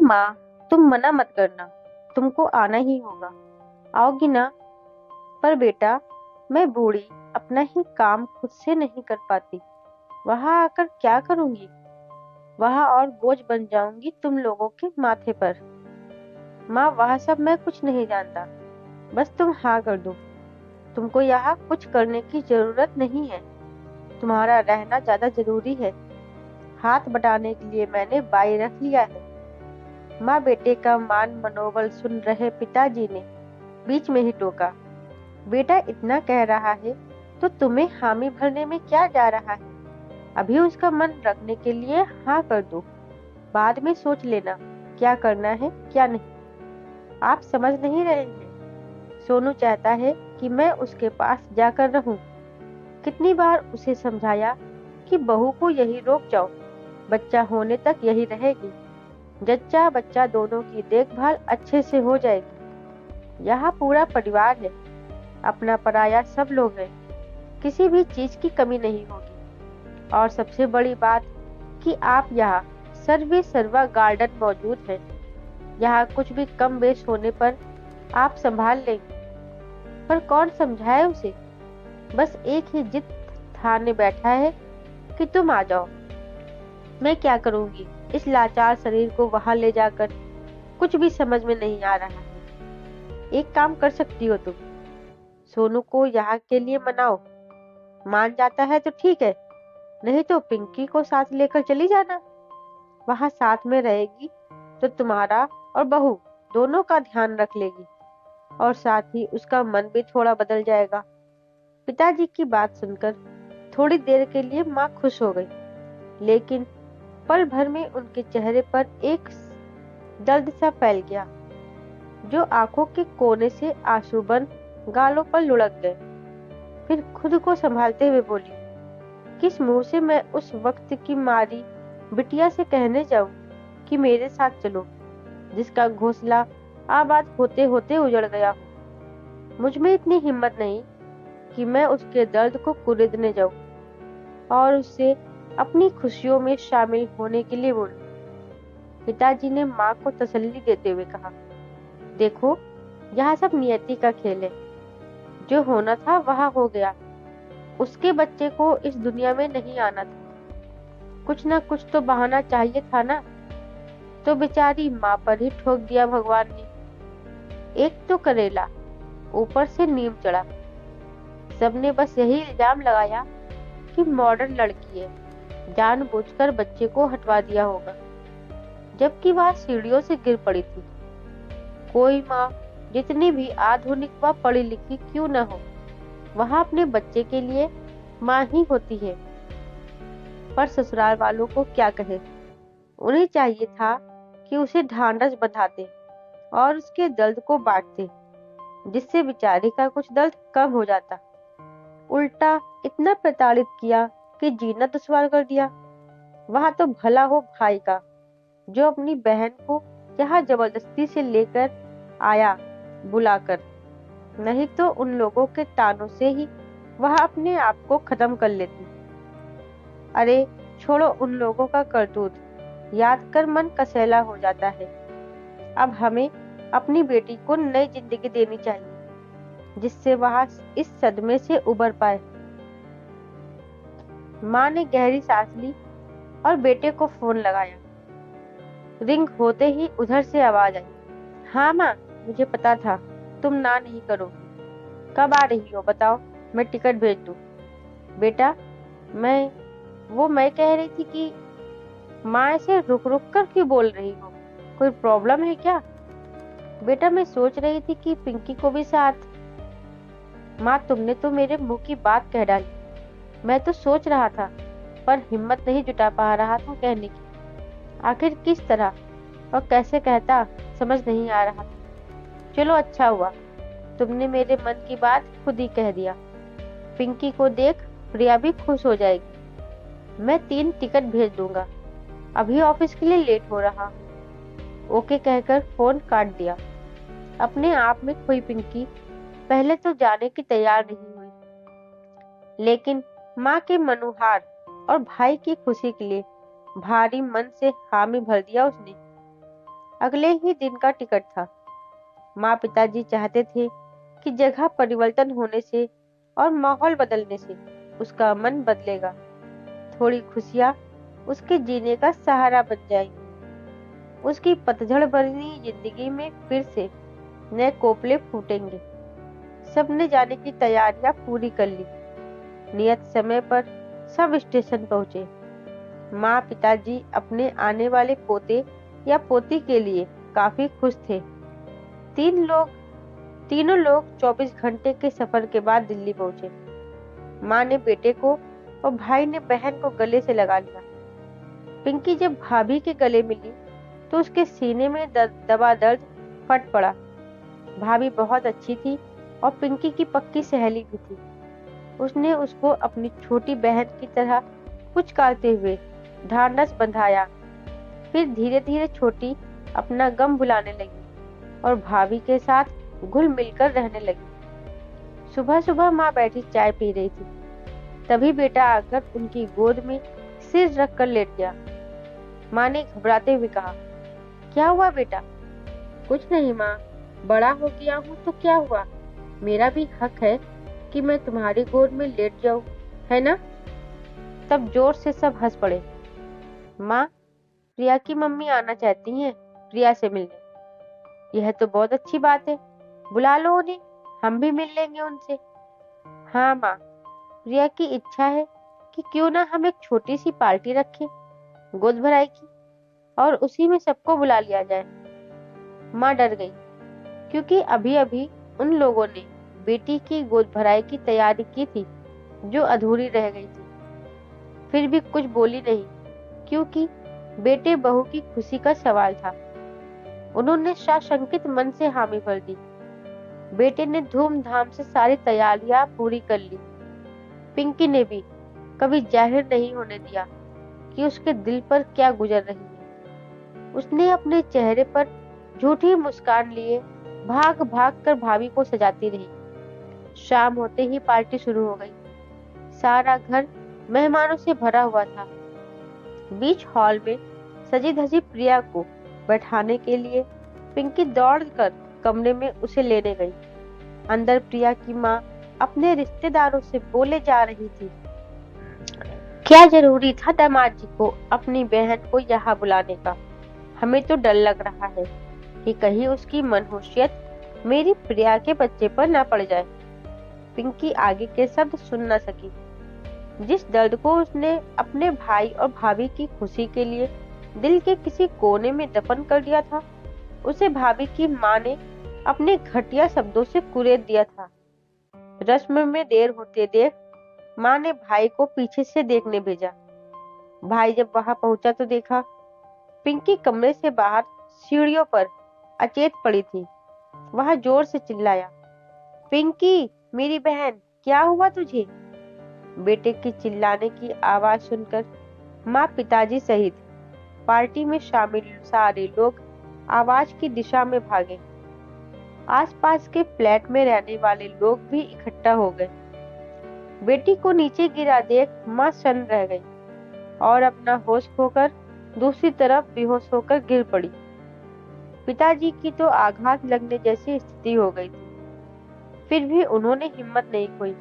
माँ, तुम मना मत करना, तुमको आना ही होगा। आओगी ना? पर बेटा, मैं बूढ़ी, अपना ही काम खुद से नहीं कर पाती, वहां आकर क्या करूंगी? वहां और बोझ बन जाऊंगी तुम लोगों के माथे पर। माँ, वह सब मैं कुछ नहीं जानता, बस तुम हाँ कर दो। तुमको यहाँ कुछ करने की जरूरत नहीं है, तुम्हारा रहना ज्यादा जरूरी है। हाथ बटाने के लिए मैंने बाई रख लिया है। माँ बेटे का मान मनोबल सुन रहे पिताजी ने बीच में ही टोका। बेटा इतना कह रहा है तो तुम्हें हामी भरने में क्या जा रहा है? अभी उसका मन रखने के लिए हाँ कर दो, बाद में सोच लेना क्या करना है क्या नहीं। आप समझ नहीं रहे हैं, सोनू चाहता है कि मैं उसके पास जाकर रहूं। कितनी बार उसे समझाया कि बहू को यही रोक जाओ, बच्चा होने तक यही रहेगी, जच्चा बच्चा दोनों की देखभाल अच्छे से हो जाएगी। यहाँ पूरा परिवार है, अपना पराया सब लोग हैं, किसी भी चीज की कमी नहीं होगी। और सबसे बड़ी बात कि आप यहाँ सर्वे सर्वा गार्डन मौजूद है, यहाँ कुछ भी कम बेश होने पर आप संभाल लेंगे। पर कौन समझाए उसे? बस एक ही जिद ठाने बैठा है कि तुम आ जाओ। मैं क्या करूंगी इस लाचार शरीर को वहां ले जाकर? कुछ भी समझ में नहीं आ रहा है। एक काम कर सकती हो तुम, सोनू को यहाँ के लिए मनाओ, मान जाता है तो ठीक है, नहीं तो पिंकी को साथ लेकर चली जाना। वहां साथ में रहेगी तो तुम्हारा और बहू दोनों का ध्यान रख लेगी, और साथ ही उसका मन भी थोड़ा बदल जाएगा। पिताजी की बात सुनकर थोड़ी देर के लिए माँ खुश हो गई, लेकिन पल भर में उनके चेहरे पर एक दर्द सा फैल गया, जो आंखों के कोने से आंसू बन गालों पर लुढ़क गए। फिर खुद को संभालते हुए बोली, किस मुंह से मैं उस वक्त की मारी बिटिया से कहने जाऊं कि मेरे साथ चलो, जिसका घोंसला आबाद होते होते उजड़ गया हो। मुझ में इतनी हिम्मत नहीं कि मैं उसके दर्द को कुरेदने जाऊं और उससे अपनी खुशियों में शामिल होने के लिए बोलूं। पिताजी ने माँ को तसल्ली देते हुए कहा, देखो, यहाँ सब नियति का खेल है, जो होना था वहां हो गया। उसके बच्चे को इस दुनिया में नहीं आना था, कुछ ना कुछ तो बहाना चाहिए था ना, तो बेचारी माँ पर ही ठोक दिया भगवान ने। एक तो करेला, ऊपर से नीम चढ़ा। सबने बस यही इल्जाम लगाया कि मॉडर्न लड़की है, जानबूझकर बच्चे को हटवा दिया होगा, जबकि वह सीढ़ियों से गिर पड़ी थी। कोई माँ, जितनी भी आधुनिक व पढ़ी लिखी क्यों न हो, वह अपने बच्चे के लिए माँ ही होती है। पर ससुराल वालों को क्या कहे, उन्हें चाहिए था कि उसे ढांढस बंधाते और उसके दर्द को बांटते, जिससे बेचारे का कुछ दर्द कम हो जाता। उल्टा इतना प्रताड़ित किया कि जीना दुश्वार कर दिया। वहां तो भला हो भाई का, जो अपनी बहन को यहाँ जबरदस्ती से लेकर आया बुलाकर, नहीं तो उन लोगों के तानों से ही वह अपने आप को खत्म कर लेती। अरे छोड़ो उन लोगों का करतूत, याद कर मन कसैला हो जाता है। अब हमें अपनी बेटी को नई जिंदगी देनी चाहिए, जिससे वह इस सदमे से उबर पाए। माँ ने गहरी सांस ली और बेटे को फोन लगाया। रिंग होते ही उधर से आवाज आई, हाँ माँ, मुझे पता था तुम ना नहीं करोगी। कब आ रही हो बताओ, मैं टिकट भेज दूँ। बेटा, मैं कह रही थी कि माँ ऐसे रुक रुक कर क्यों बोल रही हो, कोई प्रॉब्लम है क्या? बेटा, मैं सोच रही थी कि पिंकी को भी साथ। माँ, तुमने तो मेरे मुंह की बात कह डाली। मैं तो सोच रहा था, पर हिम्मत नहीं जुटा पा रहा था कहने की। आखिर किस तरह और कैसे कहता, समझ नहीं आ रहा था। चलो अच्छा हुआ, तुमने मेरे मन की बात खुद ही कह दिया। पिंकी को देख प्रिया भी खुश हो जाएगी। मैं 3 टिकट भेज दूंगा, अभी ऑफिस के लिए लेट हो रहा हूँ। ओके कहकर फोन काट दिया। अपने आप में खोई पिंकी पहले तो जाने की तैयार नहीं हुई, लेकिन माँ के मनुहार और भाई की खुशी के लिए भारी मन से हामी भर दिया उसने। अगले ही दिन का टिकट था। माँ पिताजी चाहते थे कि जगह परिवर्तन होने से और माहौल बदलने से उसका मन बदलेगा, थोड़ी खुशियाँ उसके जीने का सहारा बन जाएंगी। उसकी पतझड़ भरी जिंदगी में फिर से नए कोपले फूटेंगे। सबने जाने की तैयारियां पूरी कर ली। नियत समय पर सब स्टेशन पहुंचे। माँ पिताजी अपने आने वाले पोते या पोती के लिए काफी खुश थे। तीन लोग तीनों लोग 24 घंटे के सफर के बाद दिल्ली पहुंचे। माँ ने बेटे को और भाई ने बहन को गले से लगा लिया। पिंकी जब भाभी के गले मिली तो उसके सीने में दबा दर्द फट पड़ा। भाभी बहुत अच्छी थी और पिंकी की पक्की सहेली भी थी। उसने उसको अपनी छोटी बहन की तरह पुचकारते हुए ढांढस बंधाया। फिर धीरे धीरे छोटी अपना गम भुलाने लगी और भाभी के साथ घुल मिलकर रहने लगी। सुबह सुबह माँ बैठी चाय पी रही थी। तभी बेटा आकर उनकी गोद में सिर रखकर लेट गया। माँ ने घबराते हुए कहा, क्या हुआ बेटा? कुछ नहीं माँ, बड़ा हो गया हूँ तो क्या हुआ? मेरा भी हक है कि मैं तुम्हारी गोद में लेट जाऊं, है ना? तब जोर से सब हंस पड़े। माँ, प्रिया की मम्मी आना चाहती हैं प्रिया से मिलने। यह तो बहुत अच्छी बात है, बुला लो उन्हें, हम भी मिल लेंगे उनसे। हाँ माँ, प्रिया की इच्छा है कि क्यों ना हम एक छोटी सी पार्टी रखें गोद भराई की, और उसी में सबको बुला लिया जाए। माँ डर गई, क्योंकि अभी अभी उन लोगों ने बेटी की गोद भराई की तैयारी की थी जो अधूरी रह गई थी। फिर भी कुछ बोली नहीं, क्योंकि बेटे बहू की खुशी का सवाल था। उन्होंने साशंकित मन से हामी भर दी। बेटे ने धूमधाम से सारी तैयारियां पूरी कर ली। पिंकी ने भी कभी जाहिर नहीं होने दिया कि उसके दिल पर क्या गुजर रही है। उसने अपने चेहरे पर झूठी मुस्कान लिए भाग भाग कर भाभी को सजाती रही। शाम होते ही पार्टी शुरू हो गई। सारा घर मेहमानों से भरा हुआ था। बीच हॉल में सजी धजी प्रिया को बैठाने के लिए पिंकी दौड़कर कमरे में उसे लेने गई। अंदर प्रिया की माँ अपने रिश्तेदारों से बोले जा रही थी, क्या जरूरी था दामाद जी को अपनी बहन को यहाँ बुलाने का? हमें तो डर लग रहा है कि कहीं उसकी मनहूसियत मेरी प्रिया के बच्चे पर न पड़ जाए। पिंकी आगे के शब्द सुन न सकी। जिस दर्द को उसने अपने भाई और भाभी की खुशी के लिए दिल के किसी कोने में दफन कर दिया था, उसे भाभी की माँ ने अपने घटिया शब्दों से कुरेद दिया था। रस्म में देर होते देख माँ ने भाई को पीछे से देखने भेजा। भाई जब वहां पहुंचा तो देखा पिंकी कमरे से बाहर सीढ़ियों पर अचेत पड़ी थी। वह जोर से चिल्लाया, पिंकी मेरी बहन, क्या हुआ तुझे? बेटे की चिल्लाने की आवाज सुनकर माँ पिताजी सहित पार्टी में शामिल सारे लोग आवाज की दिशा में भागे। आसपास के फ्लैट में रहने वाले लोग भी इकट्ठा हो गए। बेटी को नीचे गिरा देख माँ सन्न रह गई और अपना होश खोकर दूसरी तरफ बेहोश होकर गिर पड़ी। पिताजी की तो आघात लगने जैसी स्थिति हो गई थी। फिर भी उन्होंने हिम्मत नहीं खोई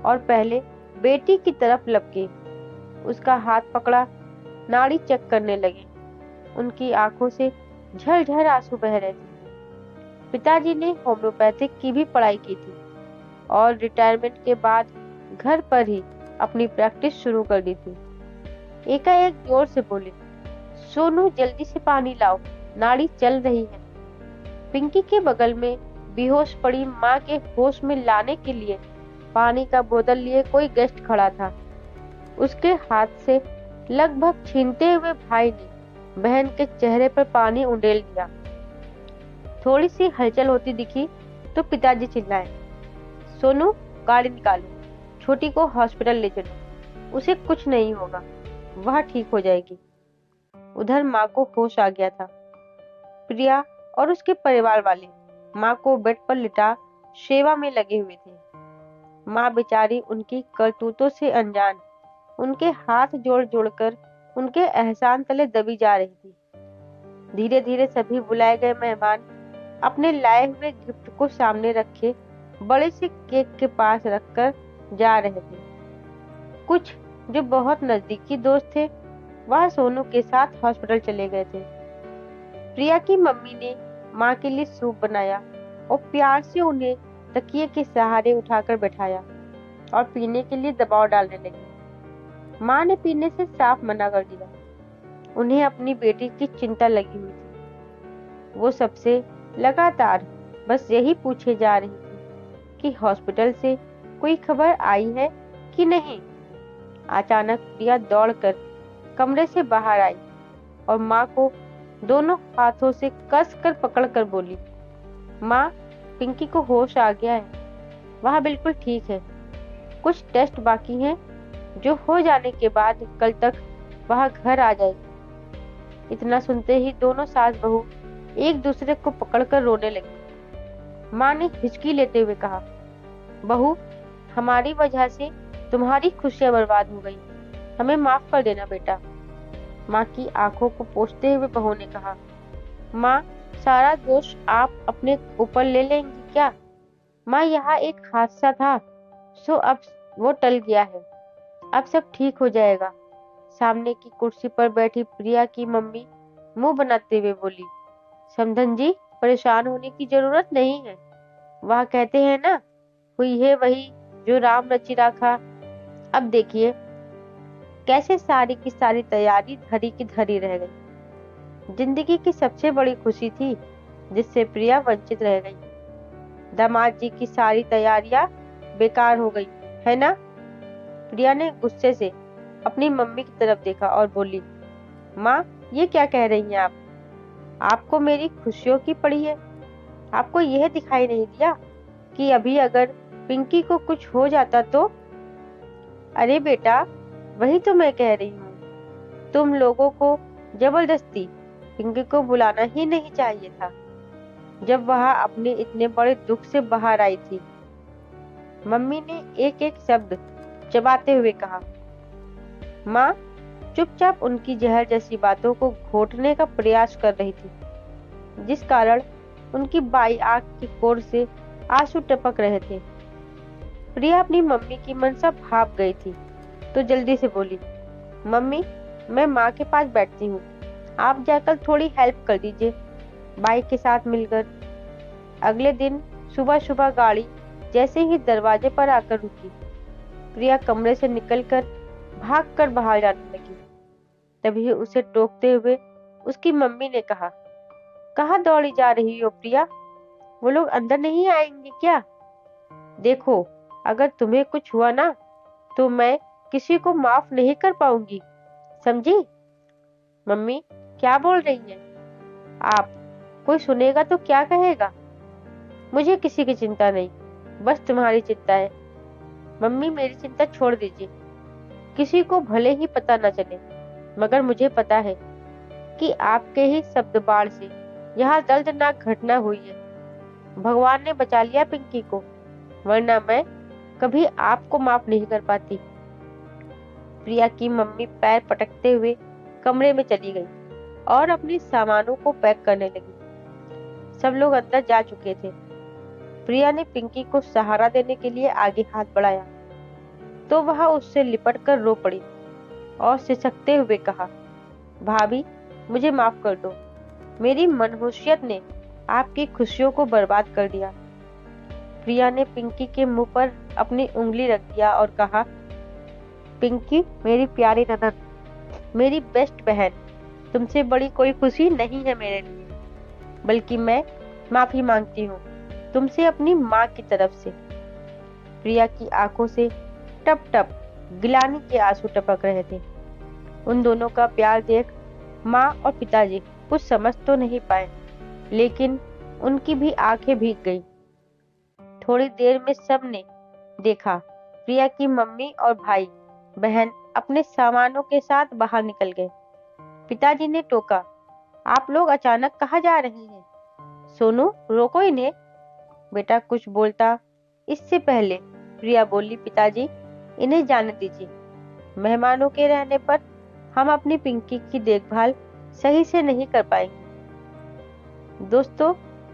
और पहले बेटी की तरफ लपके उसका हाथ पकड़ा, नाड़ी चेक करने लगे। उनकी आंखों से झरझर आंसू बह रहे थे। पिताजी ने होम्योपैथिक की भी पढ़ाई की थी और रिटायरमेंट के बाद घर पर ही अपनी प्रैक्टिस शुरू कर दी थी। एकाएक जोर से बोले, सोनू जल्दी से पानी लाओ, नाड़ी चल रही है। पिंकी के बगल में बेहोश पड़ी माँ के होश में लाने के लिए पानी का बोतल लिए कोई गेस्ट खड़ा था। उसके हाथ से लगभग छीनते हुए भाई ने बहन के चेहरे पर पानी उंडेल दिया। थोड़ी सी हलचल होती दिखी तो पिताजी चिल्लाए, सोनू गाड़ी निकालो, छोटी को हॉस्पिटल ले चलो, उसे कुछ नहीं होगा, वह ठीक हो जाएगी। उधर माँ को होश आ गया था। प्रिया और उसके परिवार वाले माँ को बेड पर लिटा सेवा में लगे हुए थे। माँ बेचारी उनकी करतूतों से अनजान उनके हाथ जोड़ जोड़कर उनके एहसान तले दबी जा रही थी। धीरे धीरे सभी बुलाए गए मेहमान अपने लाए हुए गिफ्ट को सामने रखे बड़े से केक के पास रखकर जा रहे थे। कुछ जो बहुत नजदीकी दोस्त थे वह सोनू के साथ हॉस्पिटल चले गए थे। प्रिया की मम्मी ने माँ के लिए सूप बनाया और प्यार से उन्हें तकिए के सहारे उठाकर बैठाया और पीने के लिए दबाव डालने लगी। माँ ने पीने से साफ मना कर दिया। उन्हें अपनी बेटी की चिंता लगी हुई थी। वो सबसे लगातार बस यही पूछे जा रही थी कि हॉस्पिटल से कोई खबर आई है कि नहीं। अचानक प्रिया दौड़कर कमरे से बाहर आई और माँ को दोनों हाथों से कस कर पकड़कर बोली, माँ, पिंकी को होश आ गया है। वह बिल्कुल ठीक है। कुछ टेस्ट बाकी हैं जो हो जाने के बाद कल तक वह घर आ जाएगी। इतना सुनते ही दोनों सास बहू एक दूसरे को पकड़कर रोने लगी। माँ ने हिचकी लेते हुए कहा, बहू, हमारी वजह से तुम्हारी खुशियां बर्बाद हो गई। हमें माफ कर देना बेटा। माँ की आंखों को पोंछते हुए बहू ने कहा, माँ, सारा दोष आप अपने ऊपर ले लेंगी क्या? माँ, यहाँ एक हादसा था, सो अब वो टल गया है। अब सब ठीक हो जाएगा। सामने की कुर्सी पर बैठी प्रिया की मम्मी मुंह बनाते हुए बोली, समधन जी, परेशान होने की जरूरत नहीं है। वह कहते हैं ना, हुई है वही जो राम रचि राखा। अब देखिए कैसे सारी की सारी तैयारी धरी की धरी रह गई। जिंदगी की सबसे बड़ी खुशी थी जिससे प्रिया वंचित रह गई। दामाद जी की सारी तैयारियां बेकार हो गई, है ना? प्रिया ने गुस्से से अपनी मम्मी की तरफ देखा और बोली, माँ, ये क्या कह रही हैं आप? आपको मेरी खुशियों की पड़ी है? आपको यह दिखाई नहीं दिया कि अभी अगर पिंकी को कुछ हो जाता तो? अरे बेटा, वही तो मैं कह रही हूँ। तुम लोगों को जबरदस्ती पिंकी को बुलाना ही नहीं चाहिए था जब वह अपने इतने बड़े दुख से बाहर आई थी। मम्मी ने एक एक शब्द चबाते हुए कहा। माँ चुपचाप उनकी जहर जैसी बातों को घोटने का प्रयास कर रही थी, जिस कारण उनकी बाई आंख की कोर से आंसू टपक रहे थे। प्रिया अपनी मम्मी की मनसा भाप गई थी तो जल्दी से बोली, मम्मी, मैं माँ के पास बैठती हूँ। आप जाकर थोड़ी हेल्प कर दीजिए बाई के साथ मिलकर। अगले दिन सुबह सुबह गाड़ी जैसे ही दरवाजे पर आकर रुकी, प्रिया कमरे से निकलकर भागकर बाहर जाने लगी। तभी उसे टोकते हुए उसकी मम्मी ने कहा, कहाँ दौड़ी जा रही हो प्रिया? वो लोग अंदर नहीं आएंगे क्या? देखो, अगर तुम्हें कुछ हुआ ना तो मैं किसी को माफ नहीं कर पाऊंगी, समझी? मम्मी, क्या बोल रही हैं आप? कोई सुनेगा तो क्या कहेगा? मुझे किसी की चिंता नहीं, बस तुम्हारी चिंता है। मम्मी, मेरी चिंता छोड़ दीजिए। किसी को भले ही पता न चले, मगर मुझे पता है कि आपके ही शब्द बाढ़ से यहाँ दर्दनाक घटना हुई है। भगवान ने बचा लिया पिंकी को, वरना मैं कभी आपको माफ नहीं कर पाती। प्रिया की मम्मी पैर पटकते हुए कमरे में चली गई और अपने सामानों को पैक करने लगी। सब लोग अंदर जा चुके थे। प्रिया ने पिंकी को सहारा देने के लिए आगे हाथ बढ़ाया तो वह उससे लिपट कर रो पड़ी और सिसकते हुए कहा, भाभी, मुझे माफ कर दो। मेरी मनहूसियत ने आपकी खुशियों को बर्बाद कर दिया। प्रिया ने पिंकी के मुंह पर अपनी उंगली रख दिया और कहा, पिंकी, मेरी प्यारी ननद, मेरी बेस्ट बहन, तुमसे बड़ी कोई खुशी नहीं है मेरे लिए, बल्कि मैं माफी मांगती हूँ तुमसे अपनी माँ की तरफ से। प्रिया की आंखों से टप टप गिलानी के आंसू टपक रहे थे। उन दोनों का प्यार देख माँ और पिताजी कुछ समझ तो नहीं पाए, लेकिन उनकी भी आंखें भीग गईं। थोड़ी देर में सबने देखा प्रिया की मम्मी और भाई बहन अपने सामानों के साथ बाहर निकल गए। पिताजी ने टोका, आप लोग अचानक कहाँ जा रहे हैं? सोनू, रोको इन्हें। बेटा कुछ बोलता इससे पहले प्रिया बोली, पिताजी, इन्हें जाने दीजिए। मेहमानों के रहने पर हम अपनी पिंकी की देखभाल सही से नहीं कर पाएंगे। दोस्तों,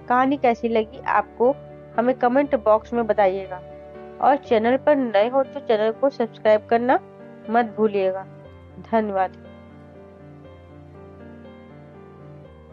कहानी कैसी लगी आपको हमें कमेंट बॉक्स में बताइएगा, और चैनल पर नए हो तो चैनल को सब्सक्राइब करना मत भूलिएगा। धन्यवाद।